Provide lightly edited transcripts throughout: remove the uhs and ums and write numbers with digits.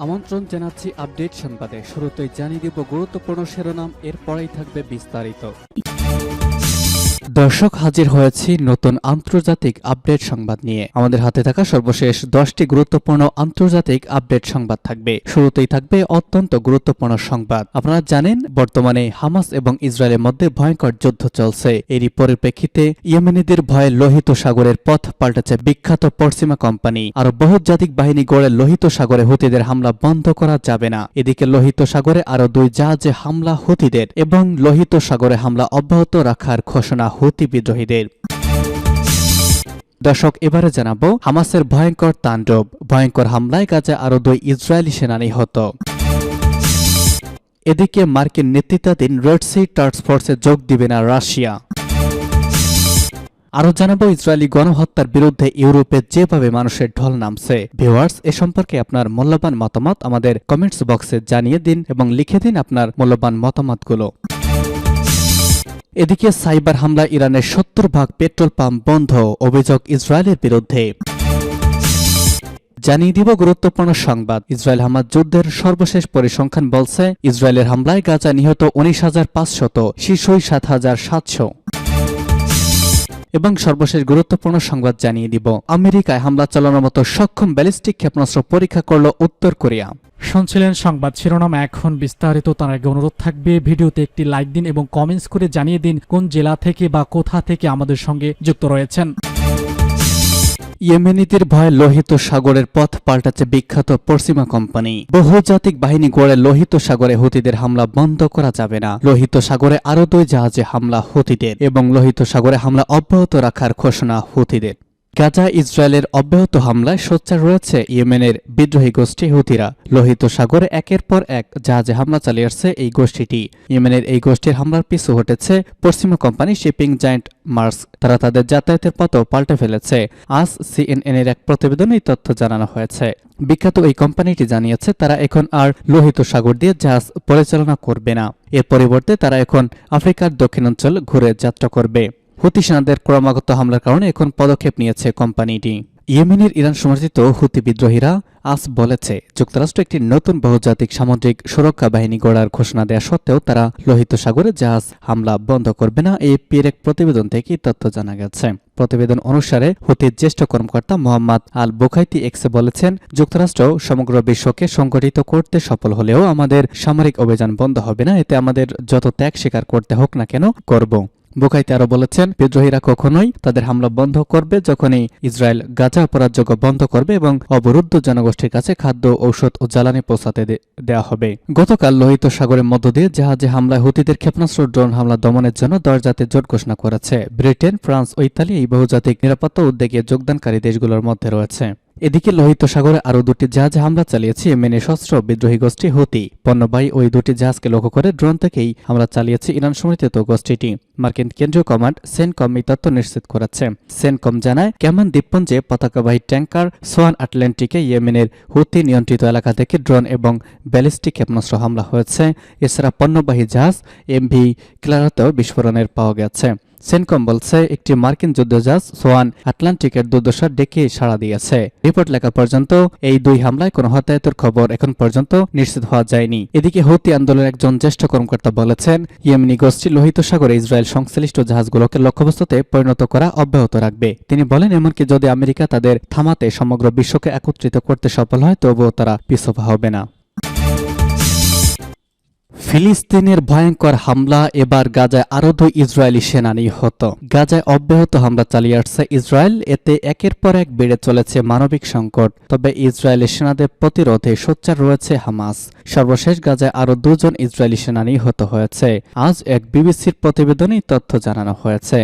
আমন্ত্রণ জানাচ্ছি আপডেট সংবাদে। শুরুতেই জানিয়ে দিব গুরুত্বপূর্ণ শিরোনাম, এরপরেই থাকবে বিস্তারিত। দর্শক, হাজির হয়েছি নতুন আন্তর্জাতিক আপডেট সংবাদ নিয়ে। আমাদের হাতে থাকা সর্বশেষ 10টি গুরুত্বপূর্ণ আন্তর্জাতিক আপডেট সংবাদ থাকবে। শুরুতেই থাকবে অত্যন্ত গুরুত্বপূর্ণ সংবাদ। আপনারা জানেন, বর্তমানে হামাস এবং ইসরায়েলের মধ্যে ভয়ঙ্কর যুদ্ধ চলছে। এরই পরিপ্রেক্ষিতে ইয়েমেনিদের ভয়ে লোহিত সাগরের পথ পাল্টেছে বিখ্যাত পশ্চিমা কোম্পানি। আরো বহুজাতিক বাহিনী গড়ে লোহিত সাগরে হুতিদের হামলা বন্ধ করা যাবে না। এদিকে লোহিত সাগরে আরো 2 জাহাজে হামলা হুতিদের এবং লোহিত সাগরে হামলা অব্যাহত রাখার ঘোষণা হুতি বিদ্রোহীদের। দর্শক, এবারে জানাবো হামাসের ভয়ঙ্কর তাণ্ডব। ভয়ঙ্কর হামলায় গাজায় আরো 2 ইসরায়েলি সেনা নিহত। এদিকে মার্কিন নেতৃত্বাধীন রেড সি টাস্ক ফোর্সে যোগ দিবে না রাশিয়া। আরো জানাবো ইসরায়েলি গণহত্যার বিরুদ্ধে ইউরোপে যেভাবে মানুষের ঢল নামছে। ভিউয়ার্স, এ সম্পর্কে আপনার মূল্যবান মতামত আমাদের কমেন্টস বক্সে জানিয়ে দিন এবং লিখে দিন আপনার মূল্যবান মতামতগুলো। এদিকে সাইবার হামলা ইরানের 70% পেট্রোল পাম্প বন্ধ, অভিযোগ ইসরায়েলের বিরুদ্ধে। জানিয়ে দিব গুরুত্বপূর্ণ সংবাদ। ইসরায়েল হামাস যুদ্ধের সর্বশেষ পরিসংখ্যান বলছে, ইসরায়েলের হামলায় গাজা নিহত 19,500, শিশুই 7,700। এবং সর্বশেষ গুরুত্বপূর্ণ সংবাদ জানিয়ে দিব, আমেরিকায় হামলা চালানোর মতো সক্ষম ব্যালিস্টিক ক্ষেপণাস্ত্র পরীক্ষা করল উত্তর কোরিয়া। শুনছিলেন সংবাদ শিরোনাম, এখন বিস্তারিত। তার আগে অনুরোধ থাকবে ভিডিওতে একটি লাইক দিন এবং কমেন্টস করে জানিয়ে দিন কোন জেলা থেকে বা কোথা থেকে আমাদের সঙ্গে যুক্ত রয়েছেন। ইয়েমেনিদের ভয়ে লোহিত সাগরের পথ পাল্টাচ্ছে বিখ্যাত পশ্চিমা কোম্পানি। বহুজাতিক বাহিনী গড়ে লোহিত সাগরে হুতিদের হামলা বন্ধ করা যাবে না। লোহিত সাগরে আরো 2 জাহাজে হামলা হুতিদের এবং লোহিত সাগরে হামলা অব্যাহত রাখার ঘোষণা হুতিদের। গাজা ইসরায়েলের অব্যাহত হামলায় সোচ্চার রয়েছে ইয়েমেনের বিদ্রোহী গোষ্ঠী হুতিরা। লোহিত সাগরে একের পর এক জাহাজে হামলা চালিয়ে আসছে এই গোষ্ঠীটি। ইয়েমেনের এই গোষ্ঠীর হামলার পিছু হটেছে পশ্চিমা কোম্পানি শিপিং জায়ান্ট মার্স। তারা তাদের যাতায়াতের পথও পাল্টে ফেলেছে। আজ CNN এর এক প্রতিবেদনে এই তথ্য জানানো হয়েছে। বিখ্যাত এই কোম্পানিটি জানিয়েছে, তারা এখন আর লোহিত সাগর দিয়ে জাহাজ পরিচালনা করবে না। এর পরিবর্তে তারা এখন আফ্রিকার দক্ষিণাঞ্চল ঘুরে যাত্রা করবে। হুতি সেনাদের ক্রমাগত হামলার কারণে এখন পদক্ষেপ নিয়েছে কোম্পানিটি। ইয়েমেনের ইরান সমর্থিত হুতি বিদ্রোহীরা আজ বলেছে, যুক্তরাষ্ট্র একটি নতুন বহুজাতিক সামুদ্রিক সুরক্ষা বাহিনী গড়ার ঘোষণা দেওয়া সত্ত্বেও তারা লোহিত সাগরে জাহাজ হামলা বন্ধ করবে না। এএফপির এক প্রতিবেদন থেকে তথ্য জানা গেছে। প্রতিবেদন অনুসারে হুতির জ্যেষ্ঠ কর্মকর্তা মোহাম্মদ আল বুখাইতি এক্সে বলেছেন, যুক্তরাষ্ট্র সমগ্র বিশ্বকে সংগঠিত করতে সফল হলেও আমাদের সামরিক অভিযান বন্ধ হবে না। এতে আমাদের যত ত্যাগ স্বীকার করতে হোক না কেন করব। বুখাইতি আরো বলেছেন, বিদ্রোহীরা কখনোই তাদের হামলা বন্ধ করবে যখনই ইসরায়েল গাজা অপরাধযোগ্য বন্ধ করবে এবং অবরুদ্ধ জনগোষ্ঠীর কাছে খাদ্য, ঔষধ ও জ্বালানি পৌঁছাতে দেওয়া হবে। গতকাল লোহিত সাগরের মধ্য দিয়ে জাহাজে হামলায় হুতিদের ক্ষেপণাস্ত্র ড্রোন হামলা দমনের জন্য 10 জাতির জোট ঘোষণা করেছে। ব্রিটেন, ফ্রান্স ও ইতালি এই বহুজাতিক নিরাপত্তা উদ্যোগে যোগদানকারী দেশগুলোর মধ্যে রয়েছে। এদিকে লোহিত সাগরে আরও 2টি জাহাজে হামলা চালিয়েছে ইয়েমেনের সশস্ত্র বিদ্রোহী গোষ্ঠী হুতি। পণ্যবাহী ওই 2টি জাহাজকে লক্ষ্য করে ড্রোন থেকেই হামলা চালিয়েছে ইরান সমর্থিত গোষ্ঠীটি। মার্কিন কেন্দ্রীয় কমান্ড সেনকম এই তথ্য নিশ্চিত করেছে। সেনকম জানায়, ক্যামান দ্বীপপুঞ্জে পতাকাবাহী ট্যাঙ্কার সোয়ান আটলান্টিকে ইয়েমেনের হুতি নিয়ন্ত্রিত এলাকা থেকে ড্রোন এবং ব্যালিস্টিক ক্ষেপণাস্ত্র হামলা হয়েছে। এছাড়া পণ্যবাহী জাহাজ MV ক্লারাতেও বিস্ফোরণের পাওয়া গেছে। সেনকম বলছে, একটি মার্কিন যুদ্ধজাহাজ সোয়ান আটলান্টিকের দুর্দশার ডেকে সাড়া দিয়েছে। রিপোর্ট লেখা পর্যন্ত এই 2 হামলায় কোনো হতাহতের খবর এখন পর্যন্ত নিশ্চিত হওয়া যায়নি। এদিকে হুতি আন্দোলনের একজন জ্যেষ্ঠ কর্মকর্তা বলেছেন, ইয়েমেনি গোষ্ঠী লোহিত সাগরে ইসরায়েল সংশ্লিষ্ট জাহাজগুলোকে লক্ষ্যবস্তুতে পরিণত করা অব্যাহত রাখবে। তিনি বলেন, এমনকি যদি আমেরিকা তাদের থামাতে সমগ্র বিশ্বকে একত্রিত করতে সফল হয়, তবুও তারা পিছপা হবে না। ফিলিস্তিনের ভয়ঙ্কর হামলা, এবার গাজায় আরো 2 ইসরায়েলি সেনা নিহত। গাজায় অব্যাহত হামলা চালিয়ে আসছে ইসরায়েল। এতে একের পর এক বেড়ে চলেছে মানবিক সংকট। তবে ইসরায়েলি সেনাদের প্রতিরোধে সোচ্চার রয়েছে হামাস। সর্বশেষ গাজায় আরো 2 জন ইসরায়েলি সেনা নিহত হয়েছে। আজ এক বিবিসির প্রতিবেদনে তথ্য জানানো হয়েছে।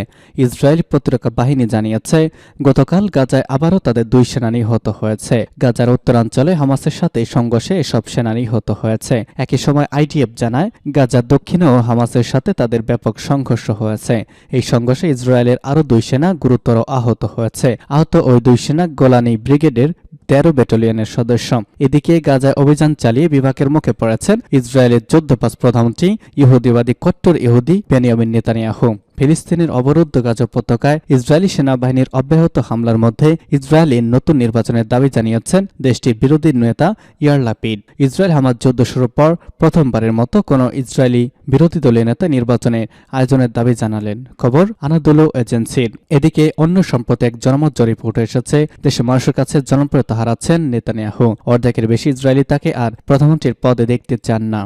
ইসরায়েলি প্রতিরক্ষা বাহিনী জানিয়েছে, গতকাল গাজায় আবারও তাদের 2 সেনা নিহত হয়েছে। গাজার উত্তরাঞ্চলে হামাসের সাথে সংঘর্ষে এসব সেনা নিহত হয়েছে। একই সময় IDF জানায়, গাজার দক্ষিণেও হামাসের সাথে তাদের ব্যাপক সংঘর্ষ হয়েছে। এই সংঘর্ষে ইসরায়েলের আরো 2 সেনা গুরুতর আহত হয়েছে। আহত ওই 2 সেনা গোলানি ব্রিগেডের 13 ব্যাটালিয়নের সদস্য। এদিকে গাজায় অভিযান চালিয়ে বিভাগের মুখে পড়েছেন ইসরায়েলের যুদ্ধবাজ প্রধানমন্ত্রী ইহুদিবাদী কট্টর ইহুদি বেনিয়ামিন নেতানিয়াহু। ফিলিস্তিনের অবরুদ্ধ গাজা উপত্যকায় ইসরায়েলি সেনাবাহিনীর অব্যাহত হামলার মধ্যে ইসরায়েলের নতুন নির্বাচনের দাবি জানিয়েছেন দেশটির বিরোধী নেতা ইয়ার লাপিড। ইসরায়েল হামাস যুদ্ধ শুরুর পর প্রথমবারের মতো কোনো ইসরায়েলি বিরোধী দলীয় নেতা নির্বাচনের আয়োজনের দাবি জানালেন, খবর আনাদোলু এজেন্সির। এদিকে অন্য সম্প্রতি এক জনমত জরিপ উঠে এসেছে, দেশের মানুষের কাছে জনপ্রিয়তা হারাচ্ছেন নেতানিয়াহু। অর্ধেকের বেশি ইসরায়েলি তাকে আর প্রধানমন্ত্রীর পদে দেখতে চান না।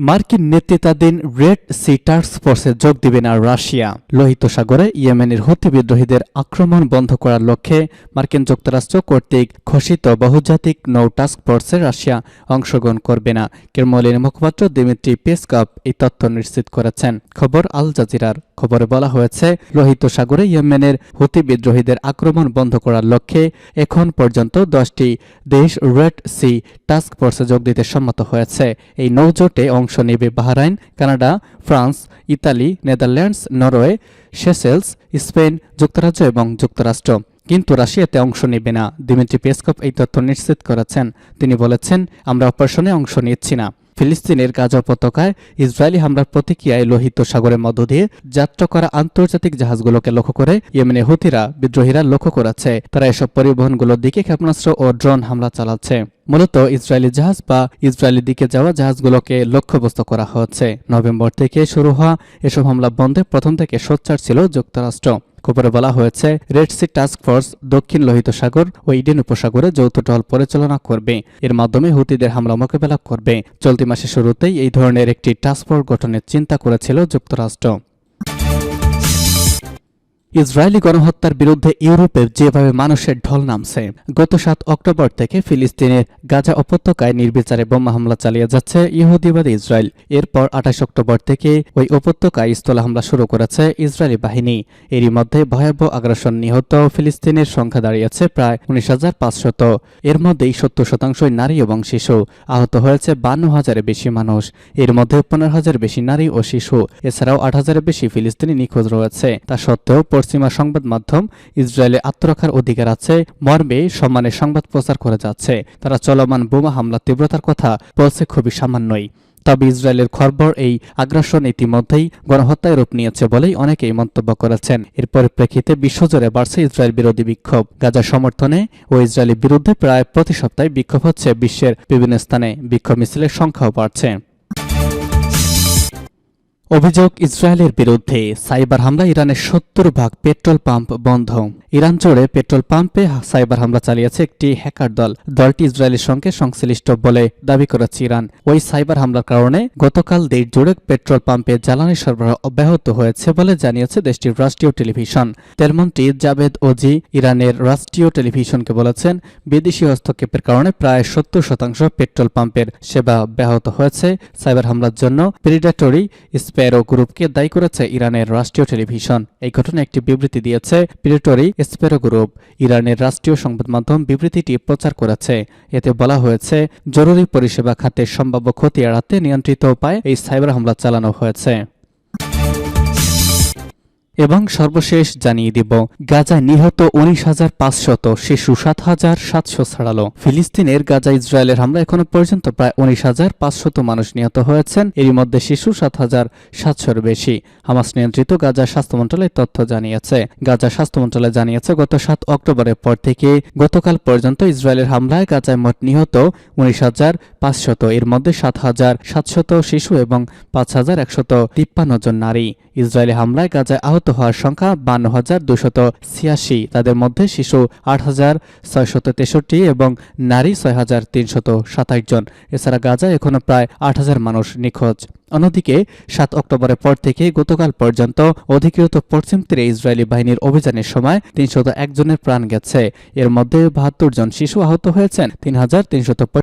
মার্কিন নেতৃত্বাধীন রেড সি টাস্ক ফোর্সে যোগ দিবে না রাশিয়া। লোহিত সাগরে ইয়েমেনের হুথি বিদ্রোহীদের আক্রমণ বন্ধ করার লক্ষ্যে মার্কিন যুক্তরাষ্ট্র কর্তৃক ঘোষিত বহুজাতিক নৌ টাস্ক ফোর্সে রাশিয়া অংশগ্রহণ করবে না। ক্রেমলিনের মুখপাত্র দিমিত্রি পেসকভ এই তথ্য নিশ্চিত করেছেন, খবর আল জাজিরার। খবরে বলা হয়েছে, লোহিত সাগরে ইয়েমেনের হুথি বিদ্রোহীদের আক্রমণ বন্ধ করার লক্ষ্যে এখন পর্যন্ত 10টি দেশ রেড সি টাস্ক ফোর্সে যোগ দিতে সম্মত হয়েছে। এই নৌজোটে অংশ নেবে Bahrain, Canada, France, Italy, Netherlands, Norway, Seychelles, Spain, যুক্তরাজ্য এবং যুক্তরাষ্ট্র। কিন্তু রাশিয়াতে অংশ নেবে না। দিমিত্রি পেসকভ এই তথ্য নিশ্চিত করেছেন। তিনি বলেছেন, আমরা অপারেশনে অংশ নিচ্ছি না। ফিলিস্তিনের গাজা উপত্যকায় ইসরায়েলি হামলার প্রতিক্রিয়ায় লোহিত সাগরের মধ্য দিয়ে যাত্রা করা আন্তর্জাতিক জাহাজগুলোকে লক্ষ্য করে ইয়েমেনের হুথিরা বিদ্রোহীরা লক্ষ্য করেছে। তারা এসব পরিবহনগুলোর দিকে ক্ষেপণাস্ত্র ও ড্রোন হামলা চালাচ্ছে। মূলত ইসরায়েলি জাহাজ বা ইসরায়েলি দিকে যাওয়া জাহাজগুলোকে লক্ষ্যবস্তু করা হচ্ছে। নভেম্বর থেকে শুরু হওয়া এসব হামলা বন্ধে প্রথম থেকে সোচ্চার ছিল যুক্তরাষ্ট্র। খবরে বলা হয়েছে, রেড সি টাস্ক ফোর্স দক্ষিণ লোহিত সাগর ও ইডেন উপসাগরে যৌথ টহল পরিচালনা করবে। এর মাধ্যমে হুতিদের হামলা মোকাবেলা করবে। চলতি মাসের শুরুতেই এই ধরনের একটি টাস্ক ফোর্স গঠনের চিন্তা করেছিল যুক্তরাষ্ট্র। ইসরায়েলি গণহত্যার বিরুদ্ধে ইউরোপে যেভাবে মানুষের ঢল নামছে, গত 7 অক্টোবর থেকে ফিলিস্তিনের গাজা উপত্যকায় নির্বিচারে বোমা হামলা চালিয়ে যাচ্ছে ইহুদিবাদী ইসরায়েল। এরপর 28 অক্টোবর থেকে ওই উপত্যকায় স্থল হামলা শুরু করেছে ইসরায়েলি বাহিনী। এরই মধ্যে ভয়াবহ আগ্রাসন নিহত ফিলিস্তিনের সংখ্যা দাঁড়িয়েছে প্রায় 19,500। এর মধ্যেই 70% নারী এবং শিশু। আহত হয়েছে 52,000-এর বেশি মানুষ। এর মধ্যে 15,000 বেশি নারী ও শিশু। এছাড়াও 8,000-এর বেশি ফিলিস্তিনি নিখোঁজ রয়েছে। তা সত্ত্বেও পশ্চিমা সংবাদ মাধ্যম ইসরায়েলে আত্মরক্ষার অধিকার আছে মর্মে সম্মানের সংবাদ প্রচার করে যাচ্ছে। তারা চলমান বোমা হামলার তীব্রতার কথা বলছে খুবই সামান্যই। তবে ইসরায়েলের খবর এই আগ্রাসন ইতিমধ্যেই গণহত্যায় রূপ নিয়েছে বলেই অনেকেই মন্তব্য করেছেন। এর পরিপ্রেক্ষিতে বিশ্বজুড়ে বাড়ছে ইসরায়েল বিরোধী বিক্ষোভ। গাজা সমর্থনে ও ইসরায়েলের বিরুদ্ধে প্রায় প্রতি সপ্তাহে বিক্ষোভ হচ্ছে বিশ্বের বিভিন্ন স্থানে। বিক্ষোভ মিছিলের সংখ্যাও বাড়ছে। অভিযোগ ইসরায়েলের বিরুদ্ধে সাইবার হামলা, ইরানের 70% পেট্রোল পাম্প বন্ধ। ইরান জুড়ে পেট্রোল পাম্পে সাইবার হামলা চালিয়েছে একটি হ্যাকার দল। দলটি ইসরায়েলের সঙ্গে সংশ্লিষ্ট বলে দাবি করেছে ইরান। ওই সাইবার হামলার কারণে গতকাল দেশ জুড়ে পেট্রোল পাম্পে জ্বালানি সরবরাহ অব্যাহত হয়েছে বলে জানিয়েছে দেশটির রাষ্ট্রীয় টেলিভিশন। তেলমন্ত্রী জাভেদ ওজি ইরানের রাষ্ট্রীয় টেলিভিশনকে বলেছেন, বিদেশি হস্তক্ষেপের কারণে প্রায় 70% পেট্রোল পাম্পের সেবা ব্যাহত হয়েছে। সাইবার হামলার জন্য প্রিডেটরি স্প্যারো গ্রুপকে দায়ী করেছে ইরানের রাষ্ট্রীয় টেলিভিশন। এই ঘটনায় একটি বিবৃতি দিয়েছে প্রিডেটরি স্প্যারো গ্রুপ। ইরানের রাষ্ট্রীয় সংবাদ মাধ্যম বিবৃতিটি প্রচার করেছে। এতে বলা হয়েছে, জরুরি পরিষেবা খাতের সম্ভাব্য ক্ষতি এড়াতে নিয়ন্ত্রিত উপায়ে এই সাইবার হামলা চালানো হয়েছে। এবং সর্বশেষ জানিয়ে দিব, গাজায় নিহত 19,500, শিশু 7,700 ছাড়ালো। ফিলিস্তিনের গাজা ইসরায়েলের হামলা এখনো পর্যন্ত প্রায় 19,500 মানুষ নিহত হয়েছেন। এরই মধ্যে শিশু 7,700-এর বেশি। হামাস নিয়ন্ত্রিত গাজা স্বাস্থ্য মন্ত্রণালয় তথ্য জানিয়েছে। গাজা স্বাস্থ্য মন্ত্রণালয় জানিয়েছে, গত 7 অক্টোবরের পর থেকে গতকাল পর্যন্ত ইসরায়েলের হামলায় গাজায় মোট নিহত 19,500। এর মধ্যে 7,700 শিশু এবং 5,153 জন নারী। ইসরায়েলি হামলায় গাজায় আহত হওয়ার সংখ্যা 52,286। তাদের মধ্যে শিশু 8,663 এবং নারী 6,327 জন। এছাড়া গাজায় এখনো প্রায় 8,000 মানুষ নিখোঁজ। অন্যদিকে 7 অক্টোবরের পর থেকে গতকাল পর্যন্ত অধিকৃত পশ্চিম তীরে ইসরায়েলি বাহিনীর অভিযানের সময় 301 জনের প্রাণ গেছে। এর মধ্যে 72 জন শিশু আহত হয়েছেন। 3,300